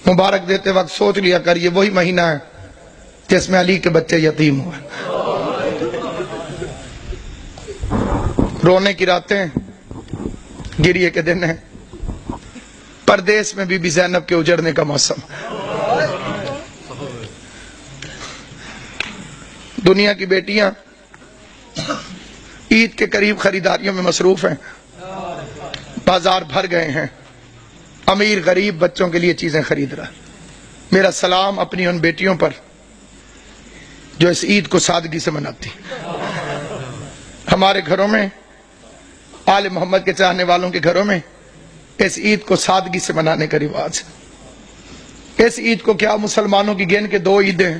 مبارک دیتے وقت سوچ لیا کر یہ وہی مہینہ ہے جس میں علی کے بچے یتیم ہوئے. رونے کی راتیں، گریے کے دن ہیں. پردیس میں بی بی زینب کے اجڑنے کا موسم. دنیا کی بیٹیاں عید کے قریب خریداریوں میں مصروف ہیں، بازار بھر گئے ہیں، امیر غریب بچوں کے لیے چیزیں خرید رہا. میرا سلام اپنی ان بیٹیوں پر جو اس عید کو سادگی سے مناتی. ہمارے گھروں میں، آل محمد کے چاہنے والوں کے گھروں میں اس عید کو سادگی سے منانے کا رواج ہے. اس عید کو کیا مسلمانوں کی گن کے 2 عیدیں ہیں.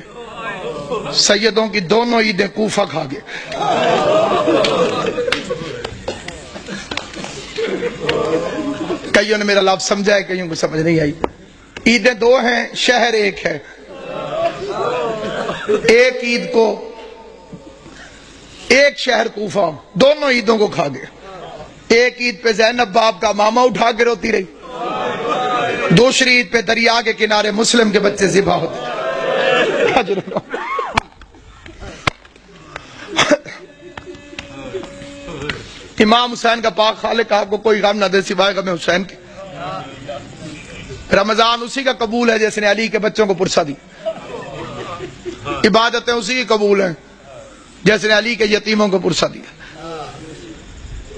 سیدوں کی دونوں عیدیں کوفہ کھا گئے. کئیوں نے میرا لفظ سمجھا ہے، کئیوں کو سمجھ نہیں آئی. عیدیں 2 ہیں، شہر ایک ہے. ایک عید کو ایک شہر کوفہ دونوں عیدوں کو کھا گئے. ایک عید پہ زینب باپ کا ماما اٹھا کے روتی رہی، دوسری عید پہ دریا کے کنارے مسلم کے بچے ذبح ہوتے. امام حسین کا پاک خالق آپ کو کوئی غم نہ دے سوائے غم حسین کے. رمضان اسی کا قبول ہے جس نے علی کے بچوں کو پرسہ دی. عبادتیں اسی کی قبول ہیں جس نے علی کے یتیموں کو پرسہ دیا.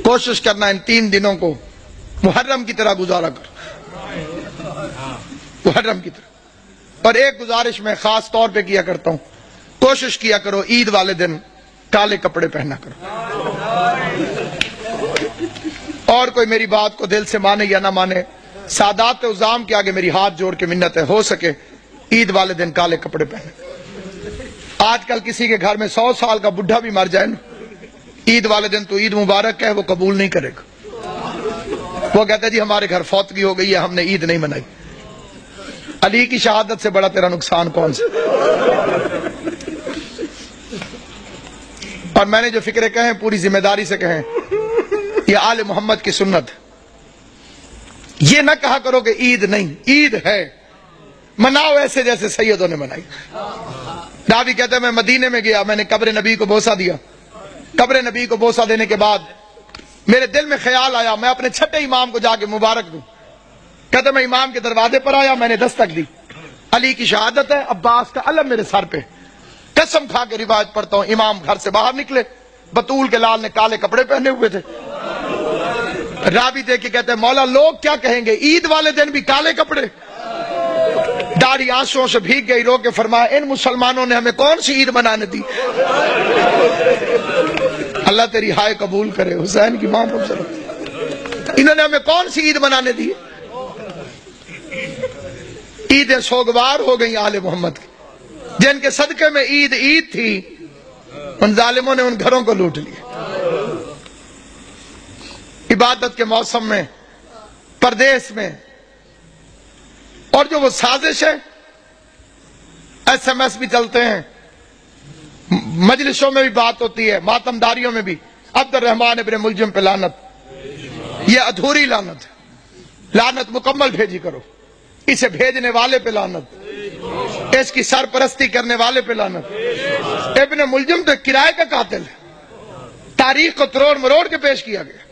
کوشش کرنا ان 3 دنوں کو محرم کی طرح گزارا کر، محرم کی طرح. اور ایک گزارش میں خاص طور پہ کیا کرتا ہوں، کوشش کیا کرو عید والے دن کالے کپڑے پہنا کرو. اور کوئی میری بات کو دل سے مانے یا نہ مانے، سادات عظام کے آگے میری ہاتھ جوڑ کے منت ہے، ہو سکے عید والے دن کالے کپڑے پہنے. آج کل کسی کے گھر میں 100 سال کا بڈھا بھی مر جائے نا، عید والے دن تو عید مبارک ہے وہ قبول نہیں کرے گا. وہ کہتا ہے جی ہمارے گھر فوتگی ہو گئی ہے، ہم نے عید نہیں منائی. علی کی شہادت سے بڑا تیرا نقصان کون سا؟ اور میں نے جو فکرے کہیں پوری ذمہ داری سے کہیں، یہ آل محمد کی سنت. یہ نہ کہا کرو کہ عید نہیں، عید ہے، مناؤ ایسے جیسے سیدوں نے منائی. راوی کہتے ہیں میں مدینے میں گیا، میں نے قبر نبی کو بوسہ دیا. قبر نبی کو بوسہ دینے کے بعد میرے دل میں خیال آیا میں اپنے چھٹے امام کو جا کے مبارک دوں. کہتے میں امام کے دروازے پر آیا، میں نے دستک دی. علی کی شہادت ہے، عباس کا علم میرے سر پہ. قسم کھا کے روایت پڑھتا ہوں، امام گھر سے باہر نکلے، بطول کے لال نے کالے کپڑے پہنے ہوئے تھے. راوی دیکھ کے کہتے ہیں مولا لوگ کیا کہیں گے، عید والے دن بھی کالے کپڑے. داڑھی آنسوؤں سے بھیگ گئی، رو کے فرمایا ان مسلمانوں نے ہمیں کون سی عید منانے دی. اللہ تیری ہائے قبول کرے. حسین کی ماں پر انہوں نے ہمیں کون سی عید منانے دی. عیدیں سوگوار ہو گئی آل محمد کی، جن کے صدقے میں عید عید تھی ان ظالموں نے ان گھروں کو لوٹ لیا. عبادت کے موسم میں، پردیس میں، اور جو وہ سازش ہے، SMS بھی چلتے ہیں، مجلسوں میں بھی بات ہوتی ہے، ماتم داریوں میں بھی. عبد الرحمن ابن ملجم پہ لعنت، یہ ادھوری لعنت ہے. لعنت مکمل بھیجی کرو. اسے بھیجنے والے پہ لعنت، اس کی سرپرستی کرنے والے پہ لعنت. ابن ملجم تو کرائے کا قاتل ہے، تاریخ کو تروڑ مروڑ کے پیش کیا گیا.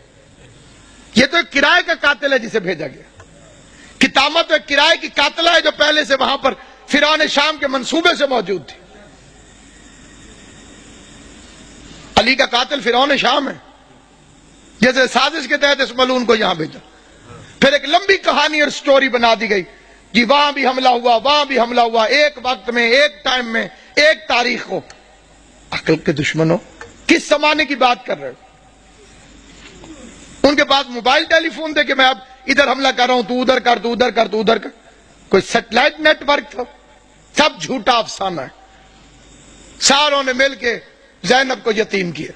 یہ تو ایک کرائے کا قاتل ہے جسے بھیجا گیا. کتامہ تو ایک کرائے کی قاتلہ ہے جو پہلے سے وہاں پر فرعون شام کے منصوبے سے موجود تھی. علی کا قاتل فرعون شام ہے، جیسے سازش کے تحت اس ملعون کو یہاں بھیجا. پھر ایک لمبی کہانی اور سٹوری بنا دی گئی جی وہاں بھی حملہ ہوا، وہاں بھی حملہ ہوا، ایک وقت میں، ایک ٹائم میں، ایک تاریخ کو. عقل کے دشمنوں، کس زمانے کی بات کر رہے ہو؟ ان کے پاس موبائل ٹیلی فون تھے کہ میں اب ادھر حملہ کر رہا ہوں، تو ادھر کر، تو ادھر کر، تو ادھر کر. کوئی سیٹلائٹ نیٹ ورک تھا؟ سب جھوٹا افسانہ ہے. ساروں نے مل کے زینب کو یتیم کیا.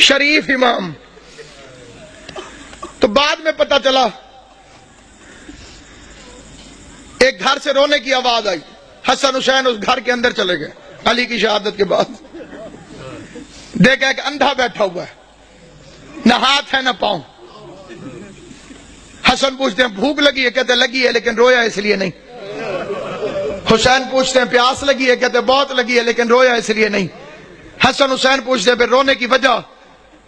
شریف امام. تو بعد میں پتا چلا، ایک گھر سے رونے کی آواز آئی، حسن حسین اس گھر کے اندر چلے گئے علی کی شہادت کے بعد. دیکھا ایک اندھا بیٹھا ہوا ہے، نہ ہاتھ ہے نہ پاؤں۔ حسن پوچھتے ہیں بھوک لگی ہے؟ کہتے ہیں لگی ہے لیکن رویا اس لیے نہیں۔ حسین پوچھتے ہیں پیاس لگی ہے؟ کہتے ہیں بہت لگی ہے لیکن رویا اس لیے نہیں۔ حسن حسین پوچھتے ہیں پھر رونے کی وجہ؟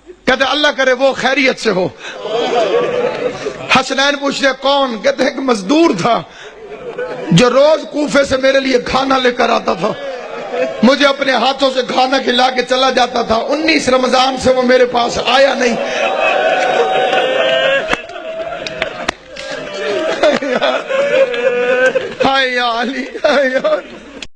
کہتے ہیں اللہ کرے وہ خیریت سے ہو۔ حسنین پوچھتے ہیں کون؟ کہتے ہیں ایک مزدور تھا جو روز کوفے سے میرے لیے کھانا لے کر آتا تھا، مجھے اپنے ہاتھوں سے کھانا کھلا کے چلا جاتا تھا، 19 رمضان سے وہ میرے پاس آیا نہیں۔ ہائے یا علی، ہائے یا علی۔